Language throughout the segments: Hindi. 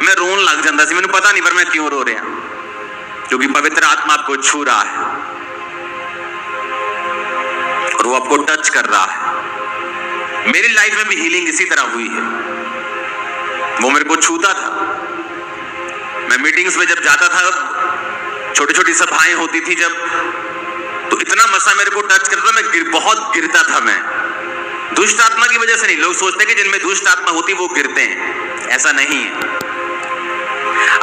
मैं रोन लग जाता सी, मैंने पता नहीं पर मैं क्यों रो रहा, क्योंकि पवित्र आत्मा आपको छू रहा है और वो आपको टच कर रहा है। मेरी लाइफ में भी हीलिंग इसी तरह हुई है। वो मेरे को छूता था, मैं मीटिंग्स में जब जाता था, छोटी छोटी सभाएं होती थी जब, तो इतना मसा मेरे को टच करता, मैं बहुत गिरता था। मैं दुष्ट आत्मा की वजह से नहीं। लोग सोचते हैं कि जिनमें दुष्ट आत्मा होती वो गिरते हैं, ऐसा नहीं है।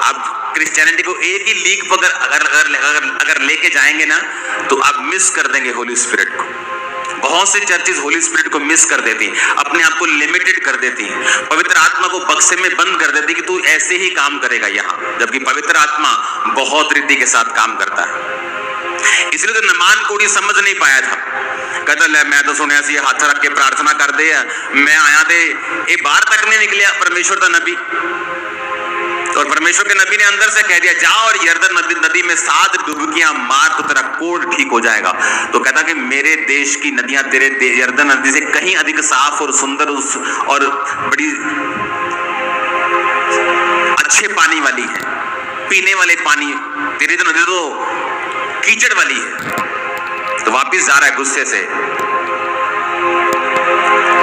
आप क्रिश्चियनिटी को एक ही लीग पर अगर लेके जाएंगे ना, तो आप मिस कर देंगे होली स्पिरिट को। बहुत सी चर्चेस होली स्पिरिट को मिस कर देती हैं, अपने आप को लिमिटेड कर देती हैं, पवित्र आत्मा को बक्से में बंद कर देती कि तू ऐसे ही काम करेगा यहाँ, जबकि पवित्र आत्मा बहुत रीति के साथ काम करता है। इसलिए तो नमान कोड़ी समझ नहीं पाया था, कहता ले मैं तो सुनिया सी हाथ रख के प्रार्थना कर दे, मैं आया दे ये बाहर तक नहीं निकलिया परमेश्वर का नबी, और परमेश्वर के नबी ने अंदर से कह दिया जा और यर्दन नदी में 7 डुबकियां मार तो तेरा कोढ़ ठीक हो जाएगा। तो कहता कि मेरे देश की नदियां तेरे यर्दन नदी से कहीं अधिक साफ और सुंदर और बड़ी अच्छे पानी वाली है, पीने वाले पानी। तेरी तो नदी तो कीचड़ वाली है। तो वापिस जा रहा है गुस्से से,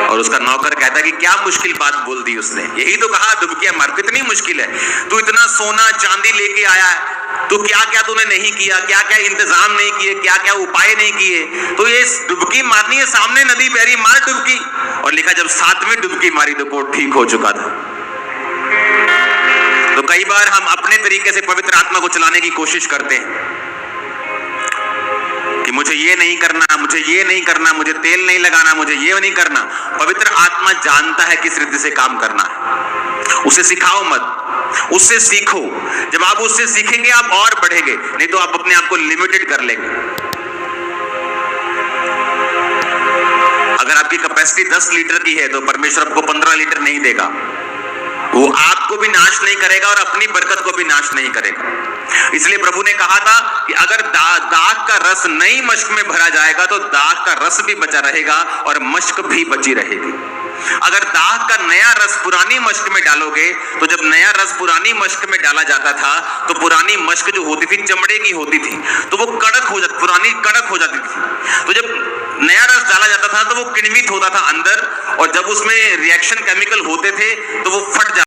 और उसका नौकर कहता है कि क्या मुश्किल बात बोल दी उसने, यही तो कहा डुबकियां मार। कितनी मुश्किल है, तू इतना सोना चांदी लेके आया है, तो क्या क्या तूने नहीं किया, क्या क्या इंतजाम नहीं किए, क्या क्या उपाय नहीं किए, तो ये डुबकी मारनी है, सामने नदी बह रही, मार डुबकी। और लिखा जब 7वीं डुबकी मारी तो कोढ़ ठीक हो चुका था। तो कई बार हम अपने तरीके से पवित्र आत्मा को चलाने की कोशिश करते हैं कि मुझे ये नहीं करना, मुझे ये नहीं करना, मुझे तेल नहीं लगाना, मुझे ये नहीं करना। पवित्र आत्मा जानता है किस रीति से काम करना है, उसे सिखाओ मत, उससे सीखो। जब आप उससे सीखेंगे आप और बढ़ेंगे, नहीं तो आप अपने आप को लिमिटेड कर लेंगे। अगर आपकी कैपेसिटी 10 लीटर की है तो परमेश्वर आपको 15 लीटर नहीं देगा। वो आपको भी नाश नहीं करेगा और अपनी बरकत को भी नाश नहीं करेगा। इसलिए प्रभु ने कहा था कि अगर दाख का रस नई मश्क में भरा जाएगा तो दाख का रस भी बचा रहेगा और मश्क भी बची रहेगी। अगर दाख का नया रस पुरानी मश्क में डालोगे, तो जब नया रस पुरानी मश्क में डाला जाता था तो पुरानी मश्क जो होती थी चमड़े की होती थी, तो वो कड़क हो जाती, पुरानी कड़क हो जाती थी। तो जब नया रस डाला जाता था तो वो किण्वित होता था अंदर, और जब उसमें रिएक्शन केमिकल होते थे तो वो फट जाता